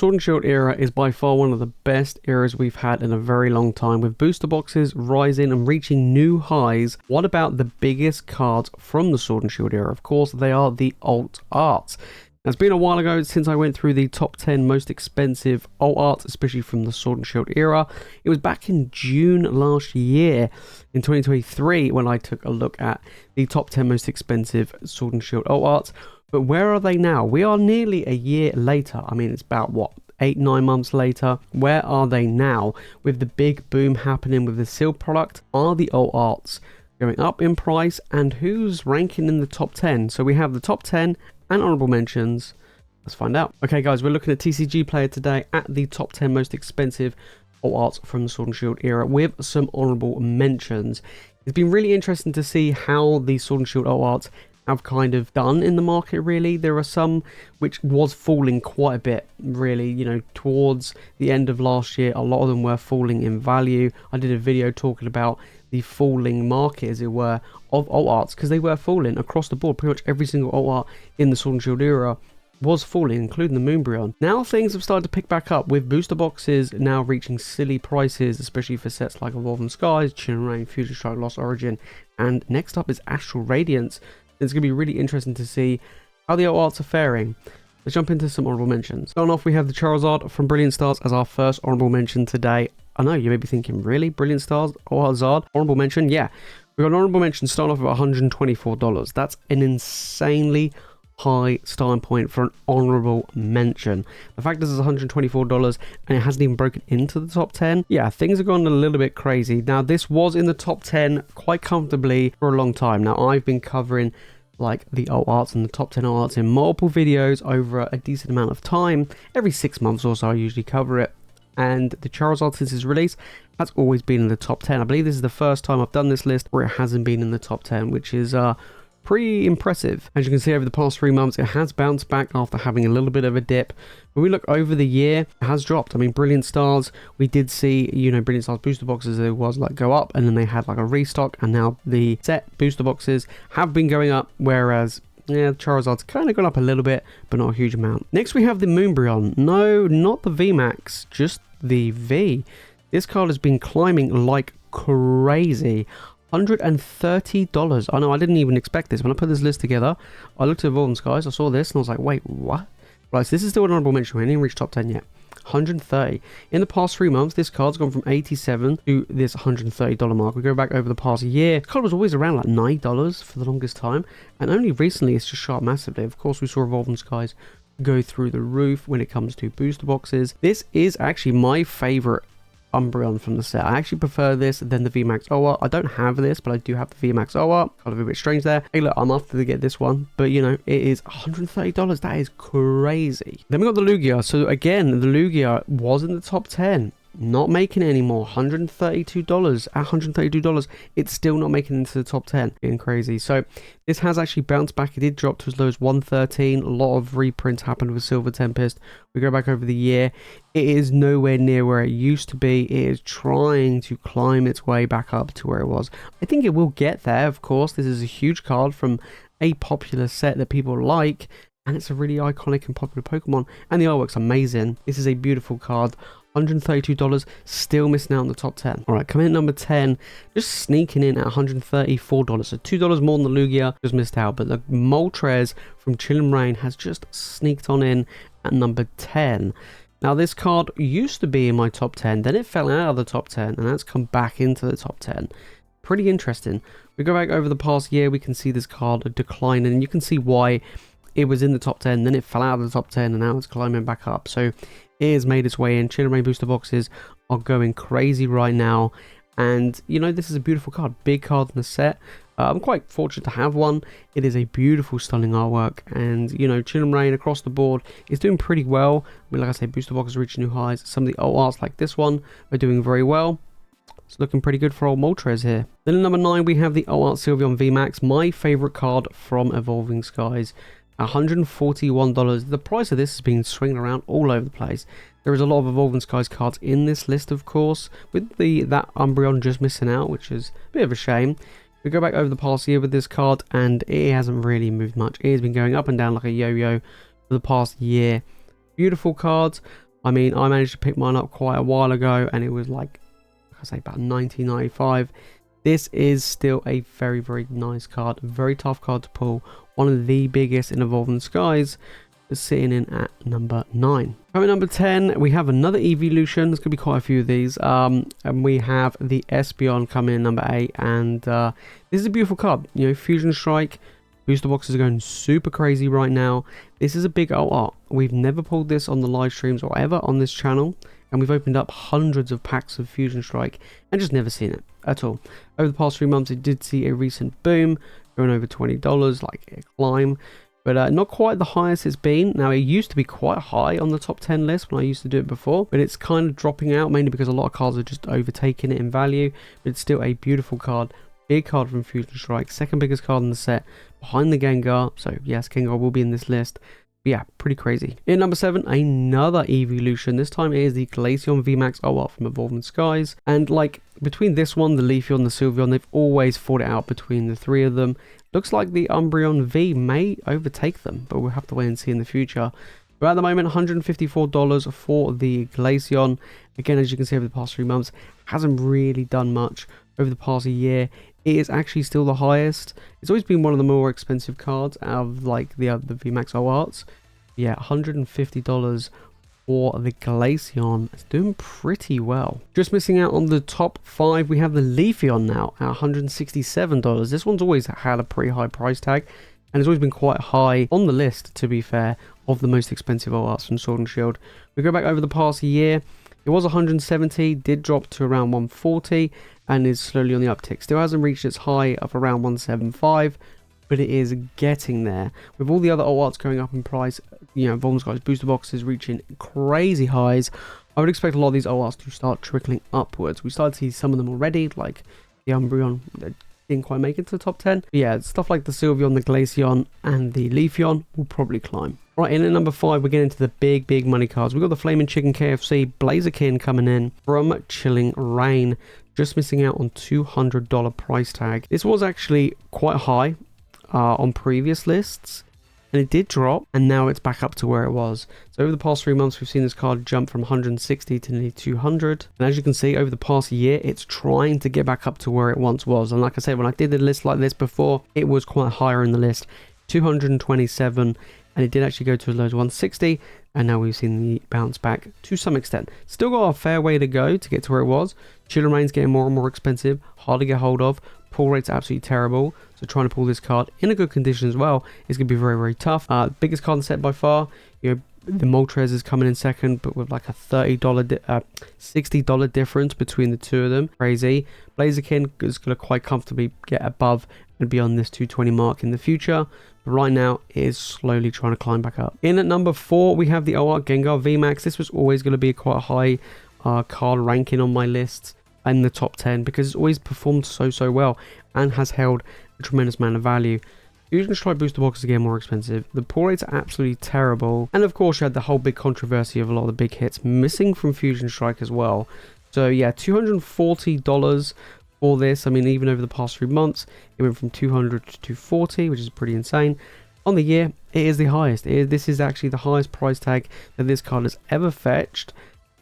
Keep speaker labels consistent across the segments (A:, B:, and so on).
A: Sword and Shield era is by far one of the best eras we've had in a very long time, with booster boxes rising and reaching new highs. What about the biggest cards from the Sword and Shield era? Of course, they are the alt arts. Now, it's been a while ago since I went through the top 10 most expensive alt arts, especially from the Sword and Shield era. It was back in June last year, in 2023, when I took a look at the top 10 most expensive Sword and Shield alt arts. But where are they now? We are nearly a year later. I mean, it's about, what, 8-9 months later. Where are they now? With the big boom happening with the sealed product, are the alt arts going up in price? And who's ranking in the top 10? So we have the top 10 and honorable mentions. Let's find out. Okay, guys, we're looking at TCG Player today at the top 10 most expensive alt arts from the Sword and Shield era with some honorable mentions. It's been really interesting to see how the Sword and Shield alt arts have kind of done in the market. Really, there are some which was falling quite a bit, really, you know, towards the end of last year. A lot of them were falling in value. I did a video talking about the falling market, as it were, of alt arts, because they were falling across the board. Pretty much every single alt art in the Sword and Shield era was falling, including the Moonbryon. Now things have started to pick back up, with booster boxes now reaching silly prices, especially for sets like Evolving Skies, Chin and Rain, Fusion Strike, Lost Origin, and next up is Astral Radiance. It's going to be really interesting to see how the alt arts are faring. Let's jump into some honorable mentions. Starting off, we have the Charizard from Brilliant Stars as our first honorable mention today. I know, you may be thinking, really? Brilliant Stars? Charizard? Honorable mention? Yeah. We've got an honorable mention starting off at $124. That's an insanely high starting point for an honorable mention. The fact this is $124 and it hasn't even broken into the top 10, yeah, things have gone a little bit crazy. Now, this was in the top 10 quite comfortably for a long time. Now, I've been covering like the alt arts and the top 10 alt arts in multiple videos over a decent amount of time. Every 6 months or so I usually cover it, and the Charizard, since its release, has always been in the top 10. I believe this is the first time I've done this list where it hasn't been in the top 10, which is pretty impressive. As you can see, over the past 3 months, it has bounced back after having a little bit of a dip. When we look over the year, it has dropped. I mean, Brilliant Stars, we did see, you know, Brilliant Stars booster boxes, it was like go up, and then they had like a restock, and now the set booster boxes have been going up, whereas yeah, Charizard's kind of gone up a little bit, but not a huge amount. Next, we have the Moonbryon. No, not the VMAX, just the V. This card has been climbing like crazy. $130. I know, I didn't even expect this. When I put this list together, I looked at Evolving Skies, I saw this, and I was like, wait, what? Right, so this is still an honorable mention. We haven't even reached top 10 yet. 130. In the past 3 months, this card's gone from 87 to this $130 mark. We go back over the past year, the card was always around like $9 for the longest time, and only recently it's just shot massively. Of course, we saw Evolving Skies go through the roof when it comes to booster boxes. This is actually my favorite Umbreon from the set. I actually prefer this than the VMAX OR. I don't have this, but I do have the VMAX OR. Kind of a bit strange there. Hey, look, I'm after to get this one, but you know, it is $130. That is crazy. Then we got the Lugia. So again, the Lugia was in the top 10. Not making it anymore. $132. At $132, it's still not making it into the top 10. Being crazy. So this has actually bounced back. It did drop to as low as 113. A lot of reprints happened with Silver Tempest. We go back over the year. It is nowhere near where it used to be. It is trying to climb its way back up to where it was. I think it will get there, of course. This is a huge card from a popular set that people like, and it's a really iconic and popular Pokemon, and the artwork's amazing. This is a beautiful card. $132, still missing out on the top 10. All right, coming in at number 10, just sneaking in at $134. So $2 more than the Lugia, just missed out. But the Moltres from Chill and Rain has just sneaked on in at number 10. Now, this card used to be in my top 10, then it fell out of the top 10, and that's come back into the top 10. Pretty interesting. We go back over the past year, we can see this card declining, and you can see why. It was in the top 10, then it fell out of the top 10, and now it's climbing back up. So it has made its way in. Chill and Rain booster boxes are going crazy right now. And, you know, this is a beautiful card. Big card in the set. I'm quite fortunate to have one. It is a beautiful, stunning artwork. And, you know, Chill and Rain across the board is doing pretty well. I mean, like I say, booster boxes are reaching new highs. Some of the alt arts like this one are doing very well. It's looking pretty good for old Moltres here. Then at number 9, we have the alt art Sylveon VMAX. My favourite card from Evolving Skies. $141. The price of this has been swinging around all over the place. There is a lot of Evolving Skies cards in this list, of course, with that Umbreon just missing out, which is a bit of a shame. We go back over the past year with this card, and it hasn't really moved much. It has been going up and down like a yo-yo for the past year. Beautiful cards. I mean, I managed to pick mine up quite a while ago, and it was like I say about 19.95. This is still a very, very nice card, very tough card to pull. One of the biggest in Evolving Skies, is sitting in at number 9. Coming number 10, we have another evolution. There's gonna be quite a few of these, and we have the Espeon coming in number 8, and this is a beautiful card. You know, Fusion Strike. Booster boxes are going super crazy right now. This is a big art. We've never pulled this on the live streams or ever on this channel, and we've opened up hundreds of packs of Fusion Strike and just never seen it at all. Over the past 3 months, it did see a recent boom, going over $20, like a climb, but not quite the highest it's been. Now, it used to be quite high on the top 10 list when I used to do it before, but it's kind of dropping out, mainly because a lot of cards are just overtaking it in value, but it's still a beautiful card. Big card from Fusion Strike, second biggest card in the set, behind the Gengar. So yes, Gengar will be in this list. But yeah, pretty crazy. In number 7, another evolution. This time it is the Glaceon VMAX OR from Evolving Skies. And like between this one, the Leafeon, the Sylveon, they've always fought it out between the 3 of them. Looks like the Umbreon V may overtake them, but we'll have to wait and see in the future. But at the moment, $154 for the Glaceon. Again, as you can see over the past 3 months, hasn't really done much. Over the past year, it is actually still the highest. It's always been one of the more expensive cards out of like the VMAX OARTs. Yeah, $150 for the Glaceon. It's doing pretty well. Just missing out on the top 5, we have the Leafeon now at $167. This one's always had a pretty high price tag, and it's always been quite high on the list, to be fair, of the most expensive OARTs from Sword and Shield. We go back over the past year, it was 170, did drop to around 140, and is slowly on the uptick. Still hasn't reached its high of around 175, but it is getting there. With all the other OARTs going up in price, you know, Evolving Skies booster boxes reaching crazy highs, I would expect a lot of these OARTs to start trickling upwards. We started to see some of them already, like the Umbreon that didn't quite make it to the top 10. But yeah, stuff like the Sylveon, the Glaceon, and the Leafeon will probably climb. Right, in at number 5, we're getting into the big money cards. We've got the Flaming Chicken KFC Blaziken coming in from Chilling Reign. Just missing out on $200 price tag. This was actually quite high on previous lists, and it did drop, and now it's back up to where it was. So over the past 3 months, we've seen this card jump from 160 to nearly 200, and as you can see, over the past year, it's trying to get back up to where it once was. And like I said, when I did the list like this before, it was quite higher in the list, 227, and it did actually go to as low as 160, and now we've seen the bounce back to some extent. Still got a fair way to go to get to where it was. Chilling Reign's getting more and more expensive, hard to get hold of. Pull rate's absolutely terrible, so trying to pull this card in a good condition as well is going to be very tough. Biggest card in the set by far, you know, the Moltres is coming in second, but with like a $60 difference between the 2 of them. Crazy. Blaziken is going to quite comfortably get above and beyond this 220 mark in the future, but right now it is slowly trying to climb back up. In at number 4, we have the OART Gengar VMAX. This was always going to be quite a high card ranking on my list in the top 10 because it's always performed so well and has held a tremendous amount of value. Fusion Strike booster boxes are getting more expensive. The pull rates are absolutely terrible, and of course you had the whole big controversy of a lot of the big hits missing from Fusion Strike as well. So yeah, $240 for this. I mean, even over the past 3 months, it went from 200 to 240, which is pretty insane. On the year, it is the highest. This is actually the highest price tag that this card has ever fetched,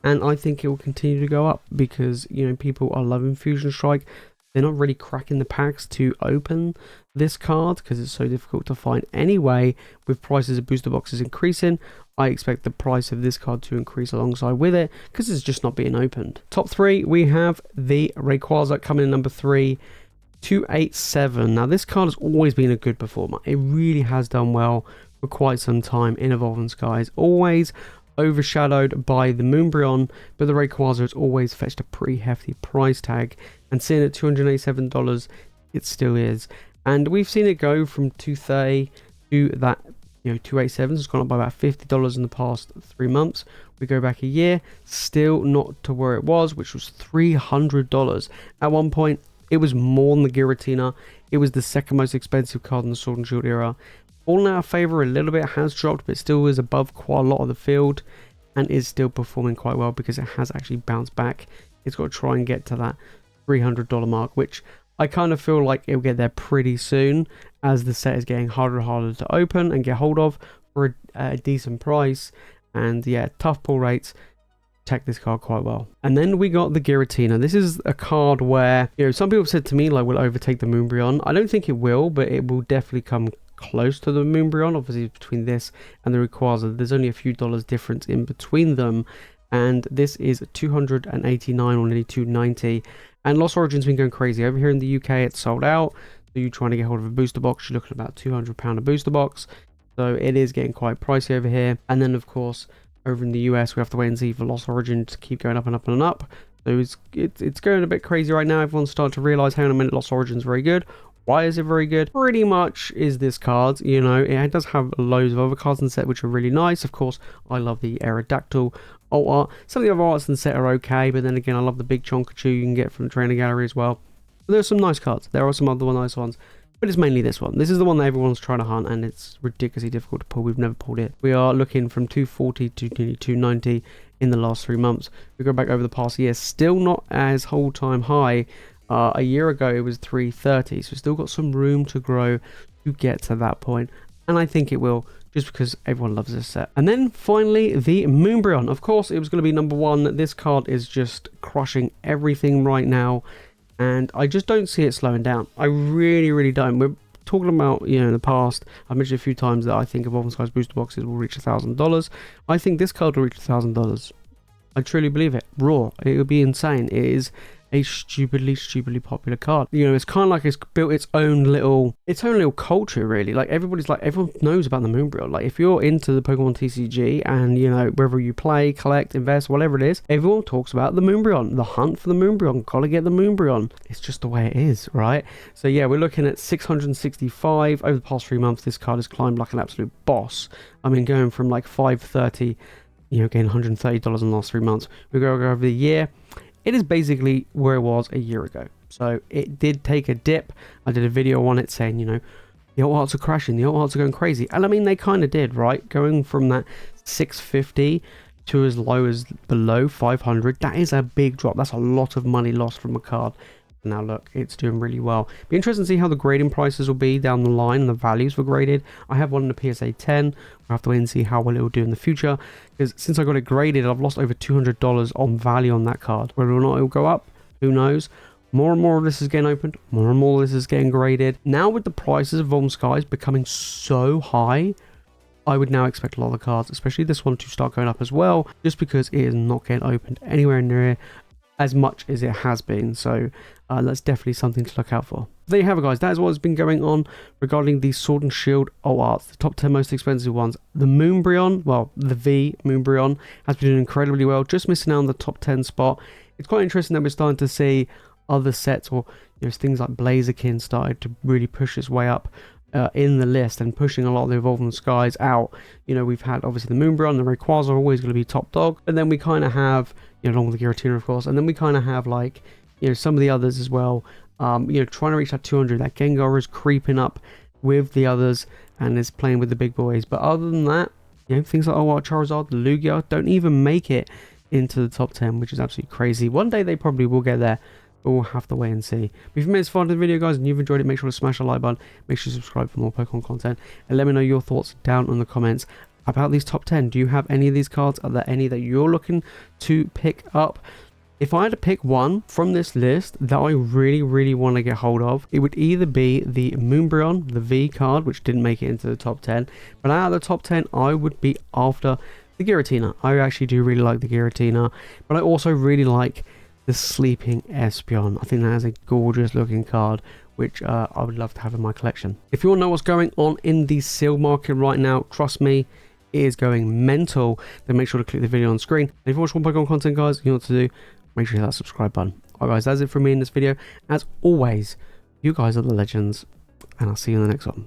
A: and I think it will continue to go up because, you know, people are loving Fusion Strike. They're not really cracking the packs to open this card because it's so difficult to find anyway. With prices of booster boxes increasing, I expect the price of this card to increase alongside with it because it's just not being opened. Top 3, we have the Rayquaza coming in number 3, 287. Now this card has always been a good performer. It really has done well for quite some time in Evolving Skies. Always overshadowed by the Moonbreon, but the Rayquaza has always fetched a pretty hefty price tag, and seeing at $287, it still is. And we've seen it go from 230 to that, you know, 287. It's gone up by about $50 in the past 3 months. We go back a year, still not to where it was, which was $300. At one point, it was more than the Giratina. It was the second most expensive card in the Sword and Shield era. Falling out of favour a little bit, has dropped, but still is above quite a lot of the field and is still performing quite well because it has actually bounced back. It's got to try and get to that $300 mark, which I kind of feel like it'll get there pretty soon as the set is getting harder and harder to open and get hold of for a decent price. And yeah, tough pull rates protect this card quite well. And then we got the Giratina. This is a card where, you know, some people have said to me like will overtake the Moonbryon. I don't think it will, but it will definitely come close to the Moonbryon. Obviously between this and the Rayquaza, there's only a few dollars difference in between them, and this is 289 or nearly 290. And Lost Origin's been going crazy over here in the UK. It's sold out, so you're trying to get hold of a booster box, you're looking at about £200 a booster box, so it is getting quite pricey over here. And then of course over in the US we have to wait and see for Lost Origin to keep going up and up and up. So it's going a bit crazy right now. Everyone's starting to realize, hang on a minute, Lost Origin's very good. Why is it very good? Pretty much is this card. You know, it does have loads of other cards in the set which are really nice. Of course, I love the Aerodactyl alt art. Some of the other arts in the set are okay, but then again, I love the big Chonkachu you can get from the trainer gallery as well. But there are some nice cards. There are some other nice ones, but it's mainly this one. This is the one that everyone's trying to hunt, and it's ridiculously difficult to pull. We've never pulled it. We are looking from 240 to nearly 290 in the last 3 months. We go back over the past year, still not as whole time high. A year ago it was 330, so still got some room to grow to get to that point, and I think it will, just because everyone loves this set. And then finally the Moonbryon. Of course it was going to be number one. This card is just crushing everything right now, and I just don't see it slowing down. I really don't. We're talking about, you know, in the past, I've mentioned a few times that I think Evolving Skies booster boxes will reach $1,000. I think this card will reach $1,000. I truly believe it. Raw. It would be insane. It is a stupidly popular card. You know, it's kind of like it's built its own little culture, really. Like everyone knows about the Moonbryon. Like if you're into the Pokemon TCG, and you know, whether you play, collect, invest, whatever it is, everyone talks about the Moonbryon, the hunt for the Moonbryon, gotta get the Moonbryon. It's just the way it is, right? So yeah, we're looking at 665 over the past 3 months. This card has climbed like an absolute boss. I mean, going from like 530, you know, getting $130 in the last 3 months. We go over the year. It is basically where it was a year ago. So it did take a dip. I did a video on it saying, you know, the alt arts are crashing, the alt arts are going crazy. And I mean, they kind of did, right? Going from that 650 to as low as below 500, that is a big drop. That's a lot of money lost from a card. Now look, it's doing really well. Be interesting to see how the grading prices will be down the line and the values for graded. I have one in the PSA 10. We'll have to wait and see how well it will do in the future, because since I got it graded, I've lost over $200 on value on that card. Whether or not it will go up, who knows. More and more of this is getting opened, more and more of this is getting graded. Now with the prices of Evolving Skies becoming so high, I would now expect a lot of the cards, especially this one, to start going up as well, just because it is not getting opened anywhere near as much as it has been. So that's definitely something to look out for. There you have it, guys. That is what has been going on regarding the Sword and Shield alt arts, the top 10 most expensive ones. The Moonbryon, well, the V Moonbryon has been doing incredibly well, just missing out on the top 10 spot. It's quite interesting that we're starting to see other sets, or you know, things like Blaziken started to really push its way up in the list and pushing a lot of the Evolving Skies out. You know, we've had obviously the Moonbryon, the Rayquaza are always going to be top dog, and then we kind of have, you know, along with the Giratina of course, and then we kind of have like, you know, some of the others as well. You know, trying to reach that 200. That Gengar is creeping up with the others and is playing with the big boys. But other than that, you know, things like Charizard, the Lugia don't even make it into the top 10, which is absolutely crazy. One day they probably will get there, but we'll have to wait and see. But if you made this far into the video, guys, and you've enjoyed it, make sure to smash the like button, make sure to subscribe for more Pokemon content, and let me know your thoughts down in the comments about these top 10. Do you have any of these cards? Are there any that you're looking to pick up? If I had to pick one from this list that I really want to get hold of, it would either be the Moonbryon, the V card, which didn't make it into the top 10, but out of the top 10 I would be after the Giratina. I actually do really like the Giratina, but I also really like the Sleeping Espeon. I think that is a gorgeous looking card, which I would love to have in my collection. If you want to know what's going on in the seal market right now, trust me, it is going mental. Then make sure to click the video on screen. And if you watch more Pokemon content, guys, you know what to do. Make sure you hit that subscribe button. Alright guys, that's it from me in this video. As always, you guys are the legends, and I'll see you in the next one.